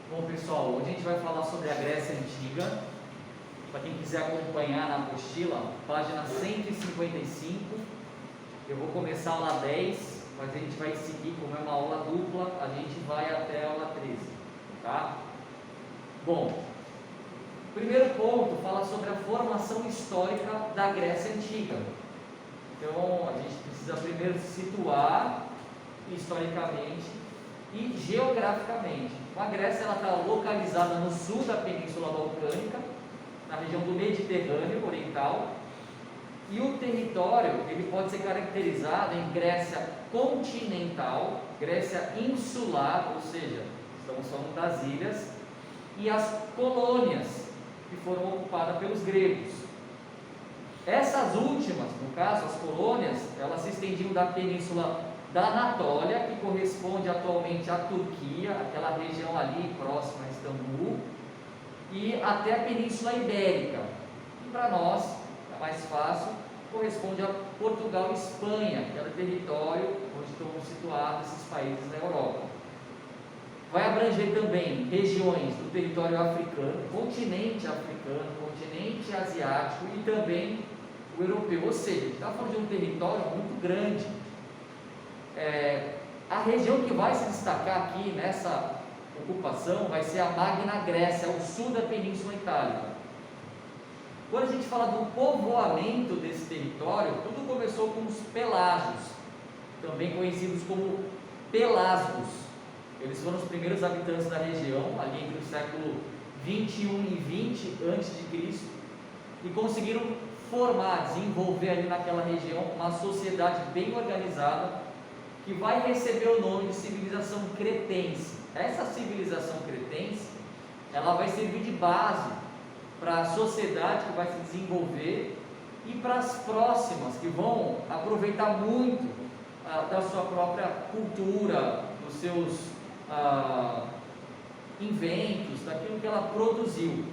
Bom, pessoal, hoje a gente vai falar sobre a Grécia Antiga. Para quem quiser acompanhar na apostila, página 155. Eu vou começar a aula 10, mas a gente vai seguir, como é uma aula dupla, a gente vai até a aula 13, tá? Bom, o primeiro ponto fala sobre a formação histórica da Grécia Antiga. Então, a gente precisa primeiro se situar historicamente e geograficamente. A Grécia está localizada no sul da Península Balcânica, na região do Mediterrâneo Oriental, e o território ele pode ser caracterizado em Grécia continental, Grécia insular, ou seja, estamos falando das ilhas, e as colônias que foram ocupadas pelos gregos. Essas últimas, no caso as colônias, elas se estendiam da península da Anatólia, que corresponde atualmente à Turquia, aquela região ali próxima a Istambul, e até a Península Ibérica, que para nós é mais fácil, corresponde a Portugal e Espanha, que era o território onde estão situados esses países da Europa. Vai abranger também regiões do território africano, continente asiático e também o europeu, ou seja, a gente está falando de um território muito grande. A região que vai se destacar aqui nessa ocupação vai ser a Magna Grécia, ao sul da Península Itálica. Quando a gente fala do povoamento desse território, tudo começou com os pelágios, também conhecidos como pelasgos. Eles foram os primeiros habitantes da região, ali entre o século 21 e 20 a.C., e conseguiram desenvolver ali naquela região uma sociedade bem organizada, que vai receber o nome de civilização cretense. Essa civilização cretense, ela vai servir de base para a sociedade que vai se desenvolver e para as próximas, que vão aproveitar muito da sua própria cultura, dos seus inventos, daquilo que ela produziu.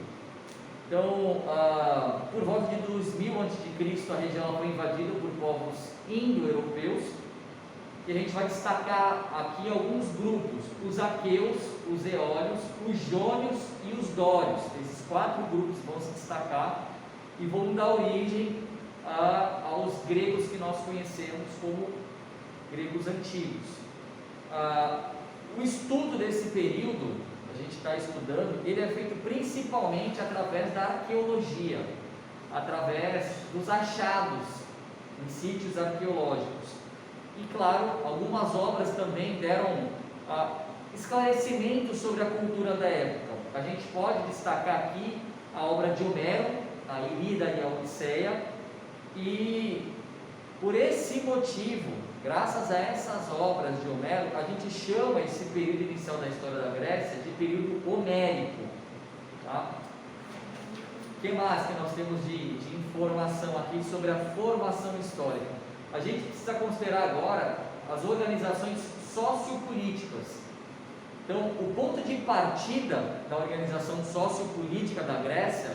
Então, por volta de 2000 a.C., a região foi invadida por povos indo-europeus, e a gente vai destacar aqui alguns grupos: os aqueus, os eólios, os jônios e os dórios. Esses 4 grupos vão se destacar e vão dar origem aos gregos que nós conhecemos como gregos antigos. O estudo desse período, a gente está estudando, ele é feito principalmente através da arqueologia, através dos achados em sítios arqueológicos. E claro, algumas obras também deram esclarecimento sobre a cultura da época. A gente pode destacar aqui a obra de Homero, a Ilíada e a Odisseia, e por esse motivo, graças a essas obras de Homero, a gente chama esse período inicial da história da Grécia de período homérico. Tá? O que mais que nós temos de informação aqui sobre a formação histórica? A gente precisa considerar agora as organizações sociopolíticas. Então, o ponto de partida da organização sociopolítica da Grécia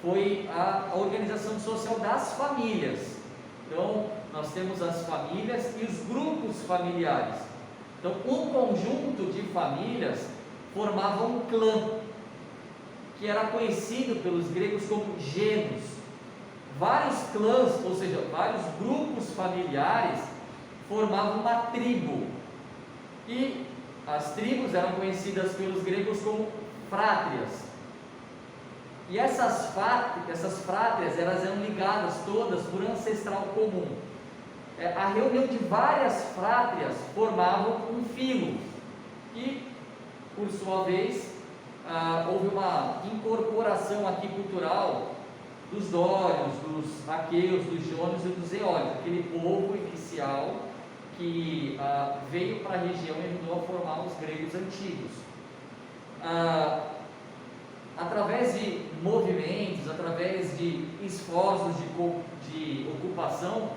foi a organização social das famílias. Então, nós temos as famílias e os grupos familiares. Então, um conjunto de famílias formava um clã, que era conhecido pelos gregos como gêneros. Vários clãs, ou seja, vários grupos familiares formavam uma tribo, e as tribos eram conhecidas pelos gregos como frátrias. E essas frátrias, elas eram ligadas todas por ancestral comum. A reunião de várias frátrias formavam um filo, e por sua vez houve uma incorporação aqui cultural dos dórios, dos aqueus, dos jônios e dos eólios, aquele povo inicial que veio para a região e ajudou a formar os gregos antigos. Através de movimentos, através de esforços de ocupação,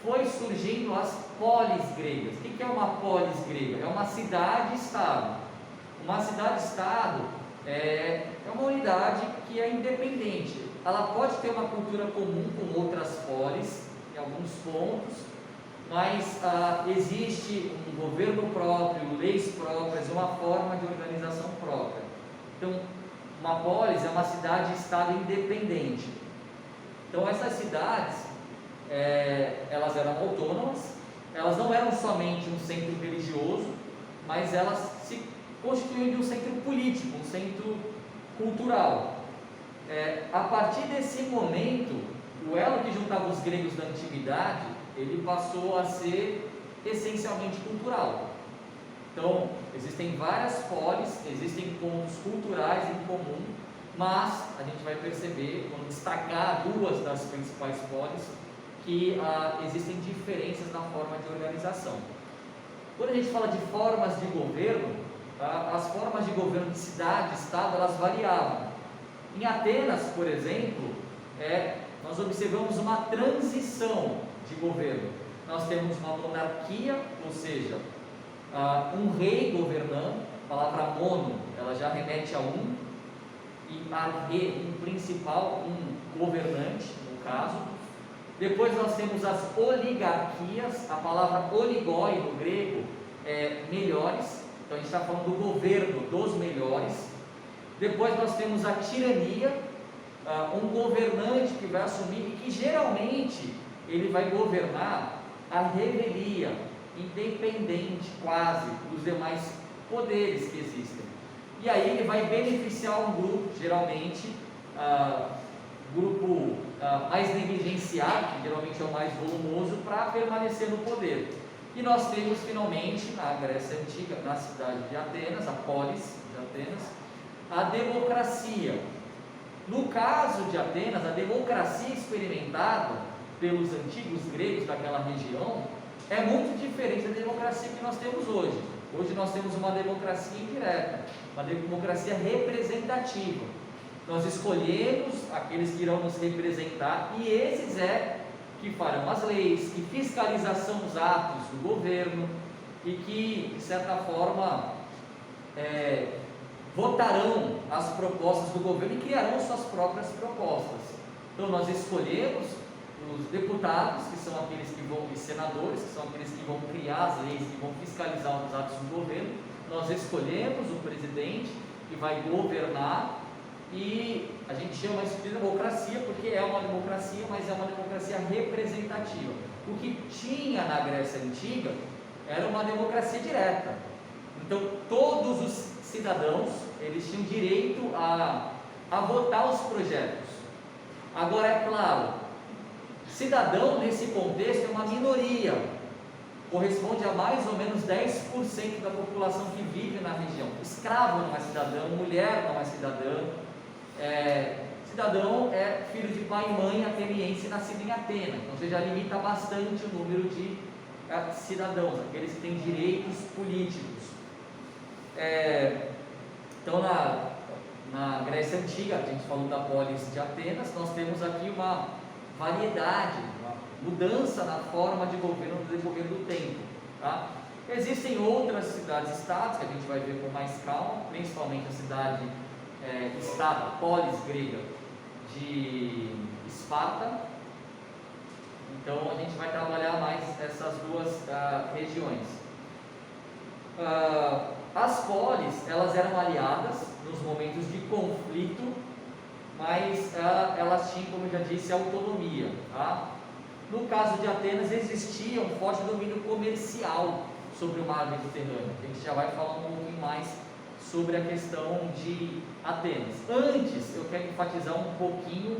foi surgindo as polis gregas. O que é uma polis grega? É uma cidade-estado. Uma cidade-estado é uma unidade que é independente. Ela pode ter uma cultura comum com outras polis, em alguns pontos, mas existe um governo próprio, leis próprias, uma forma de organização própria. Então, uma polis é uma cidade-estado independente. Então, essas cidades, elas eram autônomas, elas não eram somente um centro religioso, mas elas se constituíam de um centro político, um centro cultural. A partir desse momento, o elo que juntava os gregos da antiguidade, ele passou a ser essencialmente cultural. Então, existem várias polis, existem pontos culturais em comum, mas a gente vai perceber, quando destacar duas das principais polis, que existem diferenças na forma de organização. Quando a gente fala de formas de governo, as formas de governo de cidade, estado, elas variavam. Em Atenas, por exemplo, nós observamos uma transição de governo. Nós temos uma monarquia, ou seja, um rei governando. A palavra mono, ela já remete a um, e um principal, um governante, no caso. Depois nós temos as oligarquias. A palavra oligoi no grego é melhores, então a gente está falando do governo dos melhores. Depois nós temos a tirania, um governante que vai assumir e que geralmente ele vai governar a revelia, independente quase dos demais poderes que existem. E aí ele vai beneficiar um grupo, geralmente grupo mais negligenciado, que geralmente é o mais volumoso, para permanecer no poder. E nós temos finalmente na Grécia Antiga, na cidade de Atenas, a polis de Atenas, a democracia. No caso de Atenas, a democracia experimentada pelos antigos gregos daquela região é muito diferente da democracia que nós temos hoje. Hoje nós temos uma democracia indireta, uma democracia representativa. Nós escolhemos aqueles que irão nos representar e esses que farão as leis, que fiscalizarão os atos do governo e que, de certa forma, votarão as propostas do governo e criarão suas próprias propostas. Então nós escolhemos os deputados, que são aqueles que vão, e senadores, que são aqueles que vão criar as leis, que vão fiscalizar os atos do governo. Nós escolhemos o presidente que vai governar e a gente chama isso de democracia porque é uma democracia, mas é uma democracia representativa. O que tinha na Grécia Antiga era uma democracia direta. Então todos os cidadãos, eles tinham direito a votar os projetos. Agora, é claro, cidadão nesse contexto é uma minoria, corresponde a mais ou menos 10% da população que vive na região. Escravo não é cidadão, mulher não é cidadã, cidadão é filho de pai e mãe ateniense nascido em Atenas, então você já limita bastante o número de cidadãos, aqueles que têm direitos políticos. Então na Grécia Antiga, a gente falou da polis de Atenas, nós temos aqui uma variedade, uma mudança na forma de governo no decorrer do tempo, tá? Existem outras cidades-estados que a gente vai ver com mais calma, principalmente a cidade-estado, polis grega de Esparta. Então a gente vai trabalhar mais essas duas regiões. As polis, elas eram aliadas nos momentos de conflito, mas elas tinham, como eu já disse, autonomia, tá? No caso de Atenas, existia um forte domínio comercial sobre o mar Mediterrâneo. A gente já vai falar um pouquinho mais sobre a questão de Atenas. Antes, eu quero enfatizar um pouquinho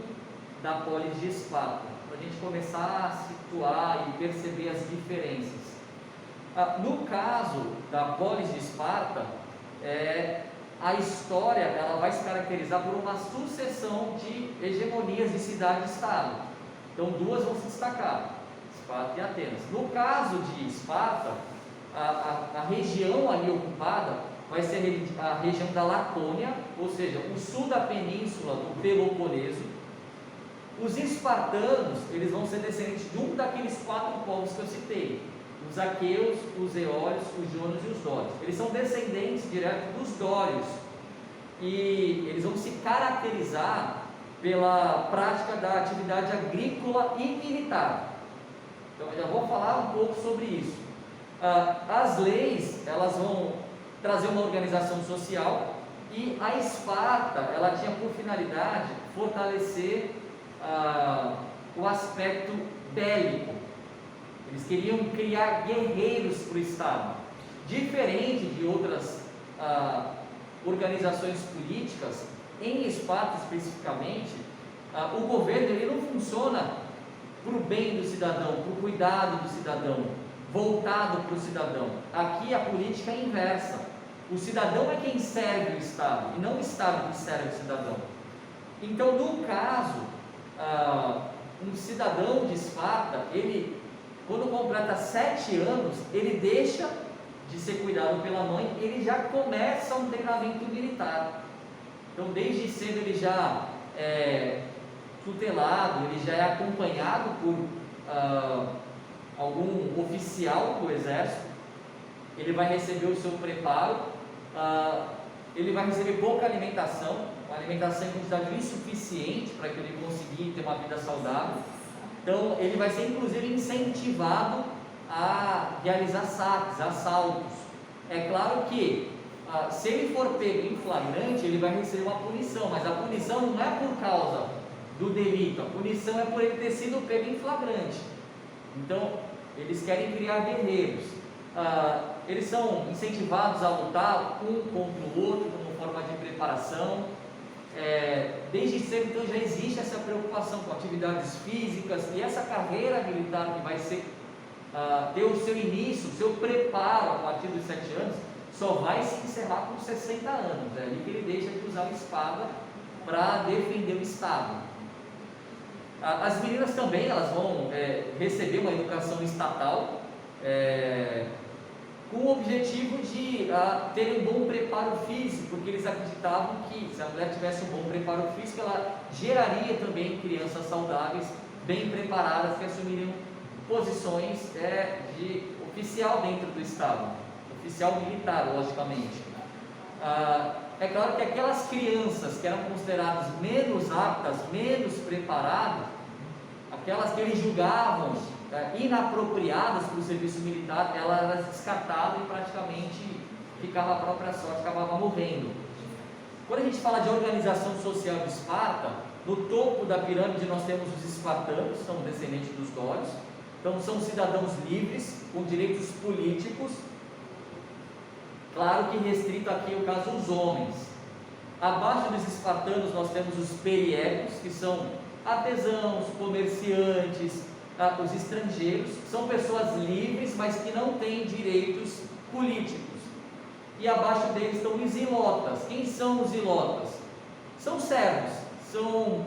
da polis de Esparta, para a gente começar a situar e perceber as diferenças. No caso da polis de Esparta, a história ela vai se caracterizar por uma sucessão de hegemonias de cidade-estado. Então duas vão se destacar, Esparta e Atenas. No caso de Esparta, a região ali ocupada vai ser a região da Lacônia, ou seja, o sul da península do Peloponeso. Os espartanos, eles vão ser descendentes de um daqueles 4 povos que eu citei: os aqueus, os eólios, os jônios e os dórios. Eles são descendentes diretos dos dórios e eles vão se caracterizar pela prática da atividade agrícola e militar. Então eu já vou falar um pouco sobre isso. As leis, elas vão trazer uma organização social E a Esparta, ela tinha por finalidade fortalecer o aspecto bélico. Eles queriam criar guerreiros para o Estado. Diferente de outras organizações políticas, em Esparta especificamente, o governo ele não funciona para o bem do cidadão, para o cuidado do cidadão, voltado para o cidadão. Aqui a política é inversa. O cidadão é quem serve o Estado, e não o Estado que serve o cidadão. Então, no caso, um cidadão de Esparta, ele, quando completa 7 anos, ele deixa de ser cuidado pela mãe, ele já começa um treinamento militar. Então, desde cedo ele já é tutelado, ele já é acompanhado por algum oficial do exército. Ele vai receber o seu preparo, ele vai receber pouca alimentação, uma alimentação em quantidade insuficiente para que ele consiga ter uma vida saudável. Então, ele vai ser inclusive incentivado a realizar saques, assaltos. É claro que se ele for pego em flagrante, ele vai receber uma punição, mas a punição não é por causa do delito, a punição é por ele ter sido pego em flagrante. Então, eles querem criar guerreiros. Eles são incentivados a lutar um contra o outro como forma de preparação. Desde cedo, então, já existe essa preocupação com atividades físicas, e essa carreira militar que vai ter o seu início, o seu preparo a partir dos 7 anos, só vai se encerrar com 60 anos. É ali que ele deixa de usar a espada para defender o Estado. As meninas também, elas vão receber uma educação estatal, com o objetivo de ter um bom preparo físico, porque eles acreditavam que se a mulher tivesse um bom preparo físico, ela geraria também crianças saudáveis, bem preparadas, que assumiriam posições de oficial dentro do Estado, oficial militar, logicamente. É claro que aquelas crianças que eram consideradas menos aptas, menos preparadas, aquelas que eles julgavam inapropriadas para o serviço militar, elas eram descartadas e praticamente ficava a própria sorte, acabava morrendo. Quando a gente fala de organização social de Esparta, no topo da pirâmide nós temos os espartanos, são descendentes dos dórios. Então são cidadãos livres, com direitos políticos, claro que restrito aqui o caso dos homens. Abaixo dos espartanos nós temos os periecos, que são artesãos, comerciantes, os estrangeiros, são pessoas livres, mas que não têm direitos políticos. E abaixo deles estão os ilotas. Quem são os ilotas? São servos, são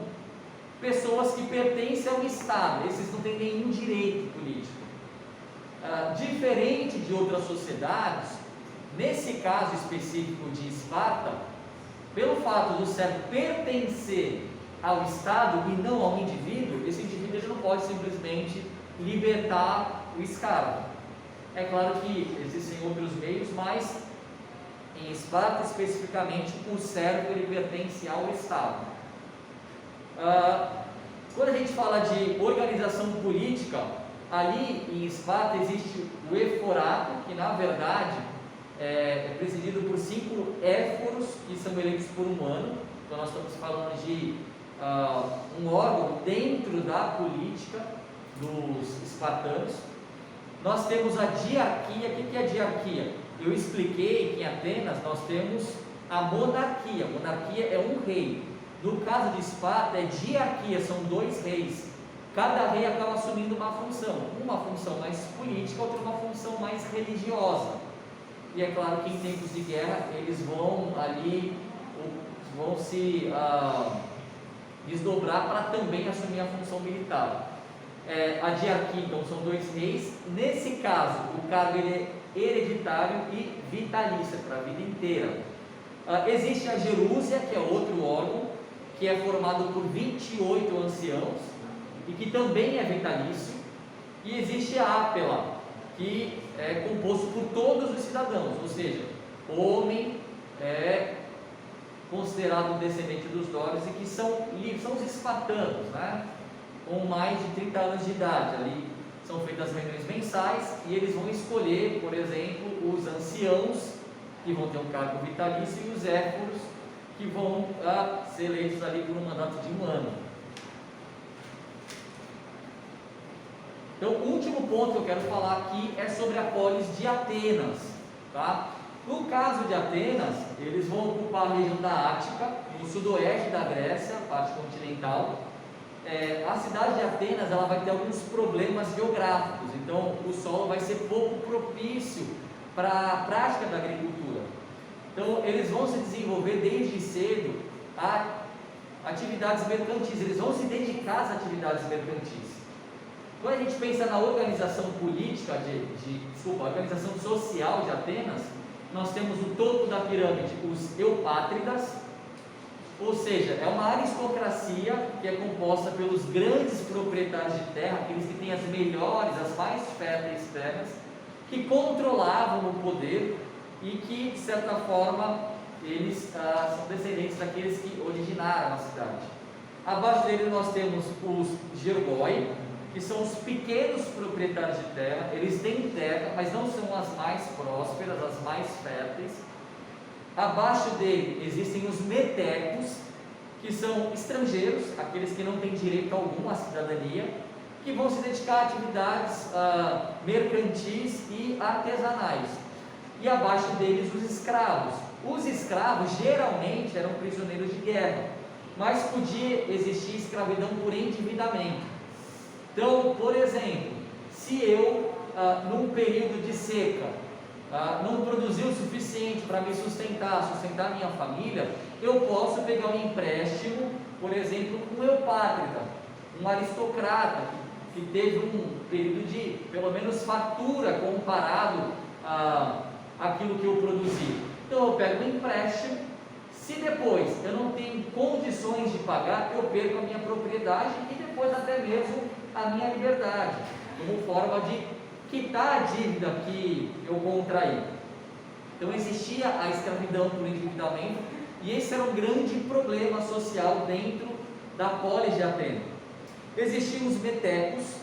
pessoas que pertencem ao Estado, esses não têm nenhum direito político. Diferente de outras sociedades, nesse caso específico de Esparta, pelo fato do servo pertencer ao Estado e não ao indivíduo, esse indivíduo ele não pode simplesmente libertar o escravo. É claro que existem outros meios, mas em Esparta especificamente o servo ele pertence ao Estado. Quando a gente fala de organização política, ali em Esparta existe o eforato, que na verdade é presidido por 5 éforos que são eleitos por um ano. Então nós estamos falando de um órgão dentro da política dos espartanos. Nós temos a diarquia. O que é a diarquia? Eu expliquei que em Atenas nós temos a monarquia. A monarquia é um rei. No caso de Esparta é diarquia, são 2 reis. Cada rei acaba assumindo uma função mais política, outra uma função mais religiosa. E é claro que em tempos de guerra eles vão se desdobrar para também assumir a função militar. A diarquia, então, são 2 reis. Nesse caso, o cargo ele é hereditário e vitalício, para a vida inteira. Existe a gerúsia, que é outro órgão, que é formado por 28 anciãos e que também é vitalício. E existe a ápela, que é composto por todos os cidadãos, ou seja, homem é considerado descendente dos dórios e que são os espartanos, né? Com mais de 30 anos de idade. Ali são feitas reuniões mensais e eles vão escolher, por exemplo, os anciãos que vão ter um cargo vitalício, e os éforos, que vão ser eleitos ali por um mandato de 1 ano. Então, o último ponto que eu quero falar aqui é sobre a polis de Atenas, tá? No caso de Atenas, eles vão ocupar a região da Ática, no sudoeste da Grécia, parte continental. A cidade de Atenas, ela vai ter alguns problemas geográficos, então o solo vai ser pouco propício para a prática da agricultura. Então, eles vão se desenvolver desde cedo a atividades mercantis, eles vão se dedicar às atividades mercantis. Quando a gente pensa na organização política, organização social de Atenas, nós temos no topo da pirâmide os eupátridas, ou seja, é uma aristocracia que é composta pelos grandes proprietários de terra, aqueles que têm as melhores, as mais férteis terras, que controlavam o poder e que, de certa forma, eles são descendentes daqueles que originaram a cidade. Abaixo dele nós temos os Gergoi, que são os pequenos proprietários de terra. Eles têm terra, mas não são as mais prósperas, as mais férteis. Abaixo dele existem os metecos, que são estrangeiros, aqueles que não têm direito algum à cidadania, que vão se dedicar a atividades mercantis e artesanais. E abaixo deles os escravos. Os escravos geralmente eram prisioneiros de guerra, mas podia existir escravidão por endividamento. Então, por exemplo, se eu, num período de seca, não produzir o suficiente para me sustentar minha família, eu posso pegar um empréstimo, por exemplo, com um eupátrida, um aristocrata que teve um período de, pelo menos, fartura comparado àquilo que eu produzi. Então eu pego um empréstimo, se depois eu não tenho condições de pagar, eu perco a minha propriedade e depois até mesmo a minha liberdade, como forma de quitar a dívida que eu contraí. Então existia a escravidão por endividamento, e esse era um grande problema social dentro da polis de Atenas. Existiam os metecos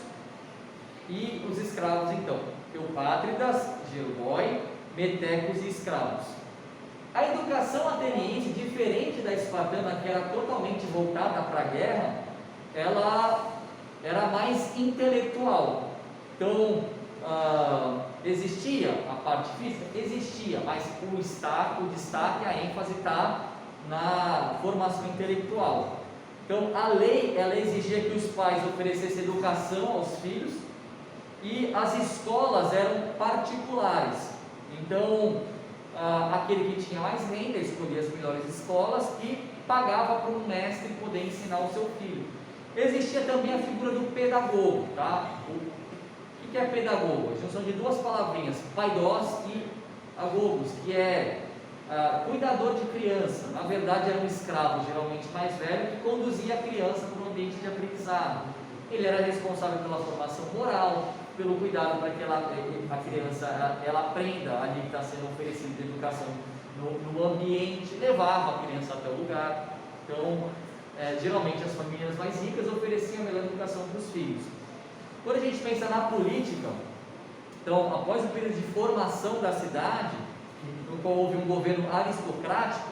e os escravos, então, eupátridas, gergoi, metecos e escravos. A educação ateniense, diferente da espartana, que era totalmente voltada para a guerra, ela era mais intelectual. Então, existia a parte física? Existia, mas o destaque, a ênfase está na formação intelectual. Então, a lei, ela exigia que os pais oferecessem educação aos filhos, e as escolas eram particulares. Então, aquele que tinha mais renda escolhia as melhores escolas e pagava para um mestre poder ensinar o seu filho. Existia também a figura do pedagogo, tá? O que é pedagogo? A junção de duas palavrinhas, paidós e agogos, que é cuidador de criança. Na verdade era um escravo, geralmente mais velho, que conduzia a criança para um ambiente de aprendizado. Ele era responsável pela formação moral, pelo cuidado para que a criança ela aprenda ali que está sendo oferecida de educação no ambiente, levava a criança até o lugar. Então, geralmente as famílias mais ricas ofereciam a melhor educação para os filhos. Quando a gente pensa na política, então, após o período de formação da cidade, no qual houve um governo aristocrático,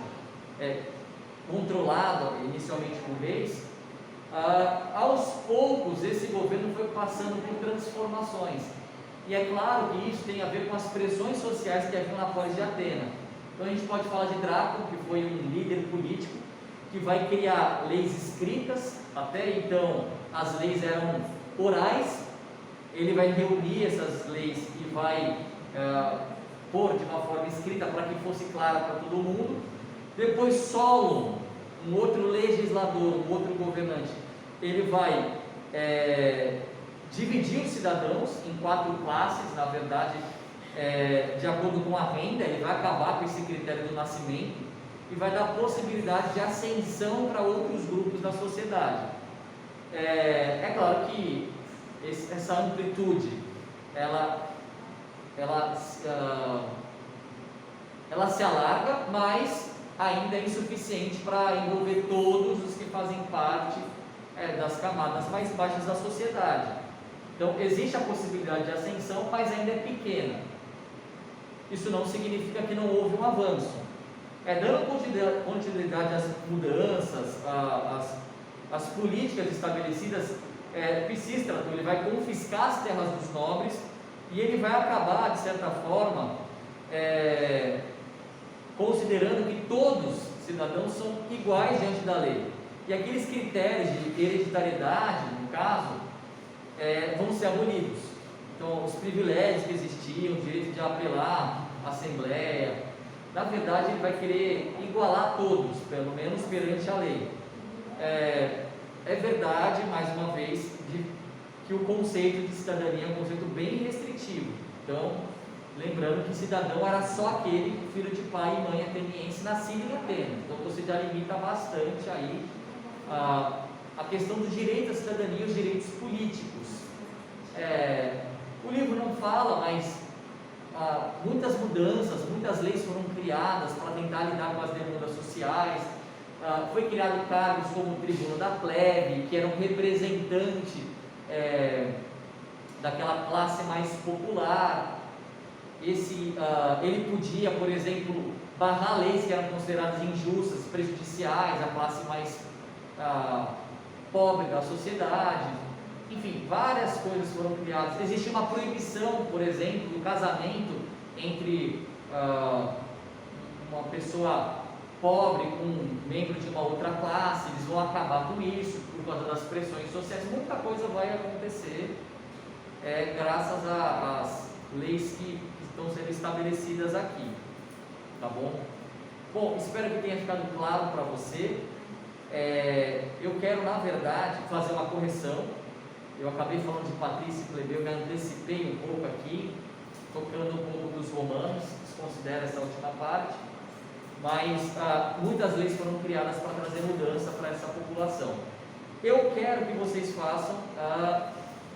controlado inicialmente por reis, aos poucos esse governo foi passando por transformações. E é claro que isso tem a ver com as pressões sociais que haviam na polis de Atenas. Então a gente pode falar de Drácula, que foi um líder político, que vai criar leis escritas. Até então as leis eram orais. Ele vai reunir essas leis e vai pôr de uma forma escrita para que fosse clara para todo mundo. Depois Solon, um outro legislador, um outro governante, ele vai dividir os cidadãos em 4 classes, na verdade, de acordo com a renda. Ele vai acabar com esse critério do nascimento e vai dar possibilidade de ascensão para outros grupos da sociedade. É claro que essa amplitude, ela se alarga, mas ainda é insuficiente para envolver todos os que fazem parte das camadas mais baixas da sociedade. Então existe a possibilidade de ascensão, mas ainda é pequena. isso não significa que não houve um avanço. Dando continuidade às mudanças, às políticas estabelecidas, Pisístrato ele vai confiscar as terras dos nobres e ele vai acabar, de certa forma, considerando que todos os cidadãos são iguais diante da lei. E aqueles critérios de hereditariedade, no caso, vão ser abolidos. Então, os privilégios que existiam, o direito de apelar à Assembleia, na verdade, ele vai querer igualar todos, pelo menos perante a lei. É verdade, mais uma vez, que o conceito de cidadania é um conceito bem restritivo. Então, lembrando que cidadão era só aquele filho de pai e mãe ateniense nascido em Atenas. Então, você já limita bastante aí a questão do direito à cidadania e os direitos políticos. O livro não fala, mas muitas mudanças, muitas leis foram criadas para tentar lidar com as demandas sociais. Foi criado cargos como o tribuno da plebe, que era um representante daquela classe mais popular. Ele podia, por exemplo, barrar leis que eram consideradas injustas, prejudiciais à classe mais pobre da sociedade. Enfim, várias coisas foram criadas. Existe uma proibição, por exemplo, do casamento entre uma pessoa pobre com um membro de uma outra classe. Eles vão acabar com isso por causa das pressões sociais. Muita coisa vai acontecer graças às leis que estão sendo estabelecidas aqui, tá bom? Bom, espero que tenha ficado claro para você. Eu quero, na verdade, fazer uma correção. Eu acabei falando de patrício e plebeu, me antecipei um pouco aqui, tocando um pouco dos romanos, desconsidero essa última parte, mas muitas leis foram criadas para trazer mudança para essa população. Eu quero que vocês façam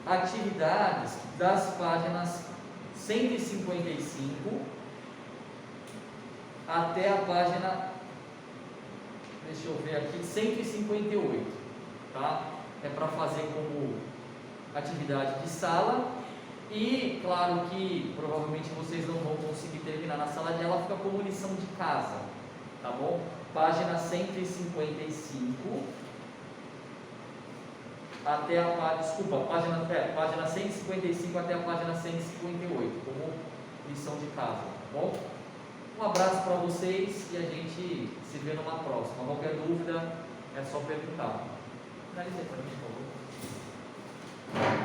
atividades das páginas 155 até a página, deixa eu ver aqui, 158, tá? É para fazer como atividade de sala, e claro que provavelmente vocês não vão conseguir terminar na sala de aula, fica como lição de casa, tá bom? Página 155 até página 155 até a página 158, como lição de casa, tá bom? Um abraço para vocês e a gente se vê numa próxima. Qualquer dúvida é só perguntar. Finalize para mim, por favor.